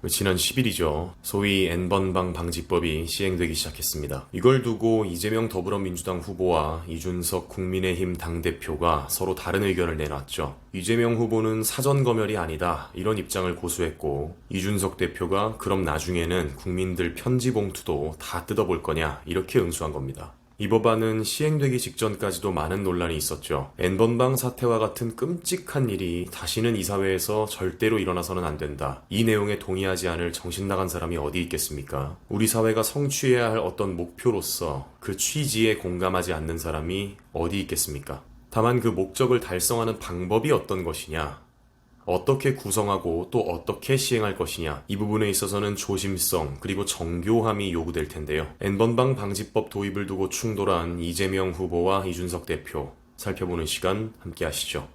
지난 10일이죠. 소위 N번방 방지법이 시행되기 시작했습니다. 이걸 두고 이재명 더불어민주당 후보와 이준석 국민의힘 당대표가 서로 다른 의견을 내놨죠. 이재명 후보는 사전검열이 아니다 이런 입장을 고수했고, 이준석 대표가 그럼 나중에는 국민들 편지 봉투도 다 뜯어볼 거냐 이렇게 응수한 겁니다. 이 법안은 시행되기 직전까지도 많은 논란이 있었죠. N번방 사태와 같은 끔찍한 일이 다시는 이 사회에서 절대로 일어나서는 안 된다. 이 내용에 동의하지 않을 정신나간 사람이 어디 있겠습니까? 우리 사회가 성취해야 할 어떤 목표로서 그 취지에 공감하지 않는 사람이 어디 있겠습니까? 다만 그 목적을 달성하는 방법이 어떤 것이냐, 어떻게 구성하고 또 어떻게 시행할 것이냐, 이 부분에 있어서는 조심성 그리고 정교함이 요구될 텐데요. N번방 방지법 도입을 두고 충돌한 이재명 후보와 이준석 대표, 살펴보는 시간 함께 하시죠.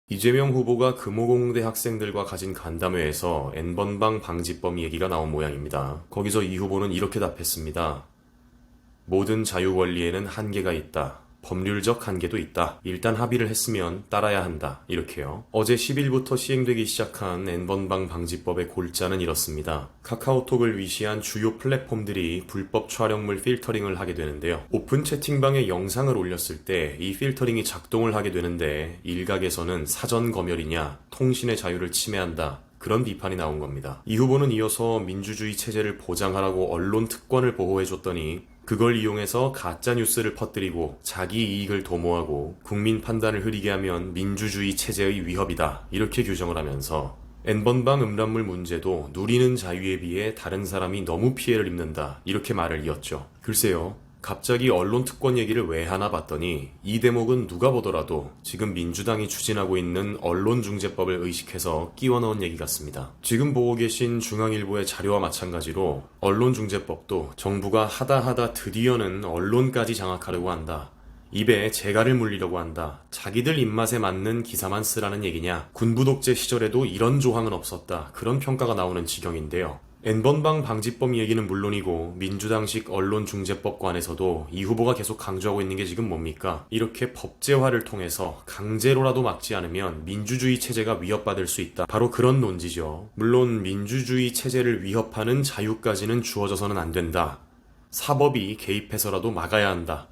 이재명 후보가 금호공대 학생들과 가진 간담회에서 N번방 방지법 얘기가 나온 모양입니다. 거기서 이 후보는 이렇게 답했습니다. 모든 자유 권리에는 한계가 있다. 법률적 한계도 있다. 일단 합의를 했으면 따라야 한다. 이렇게요. 어제 10일부터 시행되기 시작한 N번방 방지법의 골자는 이렇습니다. 카카오톡을 위시한 주요 플랫폼들이 불법 촬영물 필터링을 하게 되는데요. 오픈 채팅방에 영상을 올렸을 때 이 필터링이 작동을 하게 되는데, 일각에서는 사전 검열이냐, 통신의 자유를 침해한다, 그런 비판이 나온 겁니다. 이 후보는 이어서 민주주의 체제를 보장하라고 언론 특권을 보호해줬더니 그걸 이용해서 가짜뉴스를 퍼뜨리고 자기 이익을 도모하고 국민 판단을 흐리게 하면 민주주의 체제의 위협이다, 이렇게 규정을 하면서 N번방 음란물 문제도 누리는 자유에 비해 다른 사람이 너무 피해를 입는다, 이렇게 말을 이었죠. 글쎄요, 갑자기 언론 특권 얘기를 왜 하나 봤더니 이 대목은 누가 보더라도 지금 민주당이 추진하고 있는 언론중재법을 의식해서 끼워 넣은 얘기 같습니다. 지금 보고 계신 중앙일보의 자료와 마찬가지로 언론중재법도 정부가 하다 드디어는 언론까지 장악하려고 한다, 입에 재갈을 물리려고 한다, 자기들 입맛에 맞는 기사만 쓰라는 얘기냐, 군부 독재 시절에도 이런 조항은 없었다, 그런 평가가 나오는 지경인데요. N번방 방지법 얘기는 물론이고 민주당식 언론중재법관에서도 이 후보가 계속 강조하고 있는 게 지금 뭡니까? 이렇게 법제화를 통해서 강제로라도 막지 않으면 민주주의 체제가 위협받을 수 있다. 바로 그런 논지죠. 물론 민주주의 체제를 위협하는 자유까지는 주어져서는 안 된다. 사법이 개입해서라도 막아야 한다.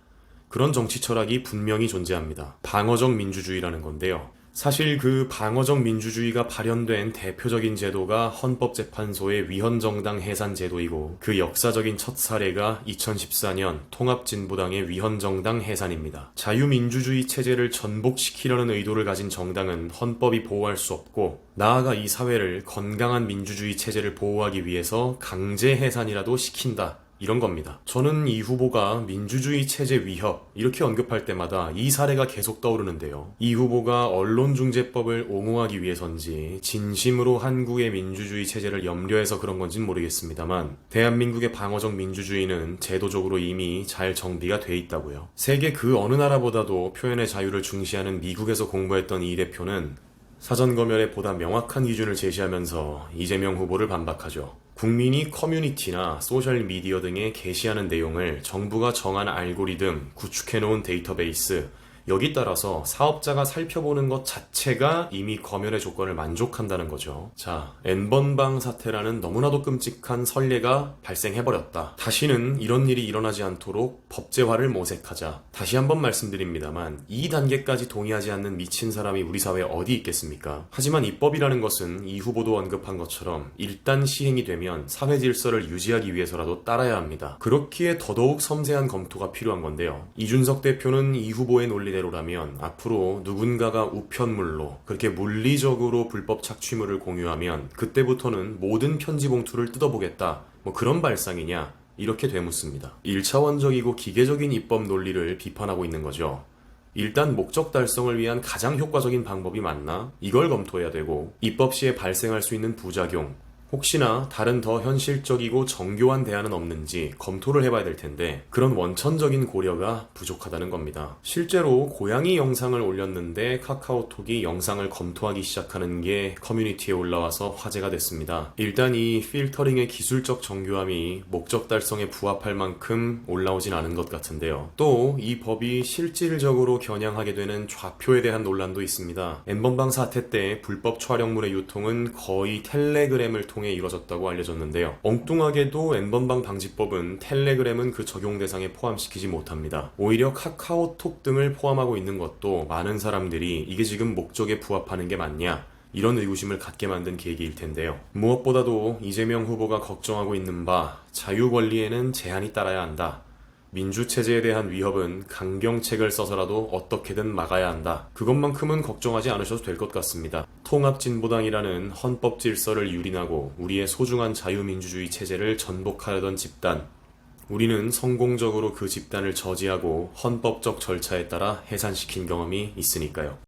그런 정치 철학이 분명히 존재합니다. 방어적 민주주의라는 건데요. 사실 그 방어적 민주주의가 발현된 대표적인 제도가 헌법재판소의 위헌정당 해산 제도이고, 그 역사적인 첫 사례가 2014년 통합진보당의 위헌정당 해산입니다. 자유민주주의 체제를 전복시키려는 의도를 가진 정당은 헌법이 보호할 수 없고, 나아가 이 사회를 건강한 민주주의 체제를 보호하기 위해서 강제 해산이라도 시킨다, 이런 겁니다. 저는 이 후보가 민주주의 체제 위협 이렇게 언급할 때마다 이 사례가 계속 떠오르는데요. 이 후보가 언론중재법을 옹호하기 위해서인지 진심으로 한국의 민주주의 체제를 염려해서 그런 건진 모르겠습니다만, 대한민국의 방어적 민주주의는 제도적으로 이미 잘 정비가 돼 있다고요. 세계 그 어느 나라보다도 표현의 자유를 중시하는 미국에서 공부했던 이 대표는 사전검열에 보다 명확한 기준을 제시하면서 이재명 후보를 반박하죠. 국민이 커뮤니티나 소셜미디어 등에 게시하는 내용을 정부가 정한 알고리즘, 구축해놓은 데이터베이스, 여기 따라서 사업자가 살펴보는 것 자체가 이미 검열의 조건을 만족한다는 거죠. 자, N번방 사태라는 너무나도 끔찍한 선례가 발생해버렸다. 다시는 이런 일이 일어나지 않도록 법제화를 모색하자. 다시 한번 말씀드립니다만 이 단계까지 동의하지 않는 미친 사람이 우리 사회에 어디 있겠습니까? 하지만 입법이라는 것은 이 후보도 언급한 것처럼 일단 시행이 되면 사회 질서를 유지하기 위해서라도 따라야 합니다. 그렇기에 더더욱 섬세한 검토가 필요한 건데요. 이준석 대표는 이 후보의 논리 대로라면 앞으로 누군가가 우편물로 그렇게 물리적으로 불법 착취물을 공유하면 그때부터는 모든 편지 봉투를 뜯어보겠다, 그런 발상이냐, 이렇게 되묻습니다. 1차원적이고 기계적인 입법 논리를 비판하고 있는 거죠. 일단 목적 달성을 위한 가장 효과적인 방법이 맞나? 이걸 검토해야 되고, 입법 시에 발생할 수 있는 부작용 혹시나 다른 더 현실적이고 정교한 대안은 없는지 검토를 해봐야 될 텐데 그런 원천적인 고려가 부족하다는 겁니다. 실제로 고양이 영상을 올렸는데 카카오톡이 영상을 검토하기 시작하는 게 커뮤니티에 올라와서 화제가 됐습니다. 일단 이 필터링의 기술적 정교함이 목적 달성에 부합할 만큼 올라오진 않은 것 같은데요. 또 이 법이 실질적으로 겨냥하게 되는 좌표에 대한 논란도 있습니다. N번방 사태 때 불법 촬영물의 유통은 거의 텔레그램을 통해 이뤄졌다고 알려졌는데요. 엉뚱하게도 N번방 방지법은 텔레그램은 그 적용 대상에 포함시키지 못합니다. 오히려 카카오톡 등을 포함하고 있는 것도 많은 사람들이 이게 지금 목적에 부합하는 게 맞냐? 이런 의구심을 갖게 만든 계기일 텐데요. 무엇보다도 이재명 후보가 걱정하고 있는 바 자유 권리에는 제한이 따라야 한다. 민주체제에 대한 위협은 강경책을 써서라도 어떻게든 막아야 한다. 그것만큼은 걱정하지 않으셔도 될 것 같습니다. 통합진보당이라는 헌법 질서를 유린하고 우리의 소중한 자유민주주의 체제를 전복하려던 집단. 우리는 성공적으로 그 집단을 저지하고 헌법적 절차에 따라 해산시킨 경험이 있으니까요.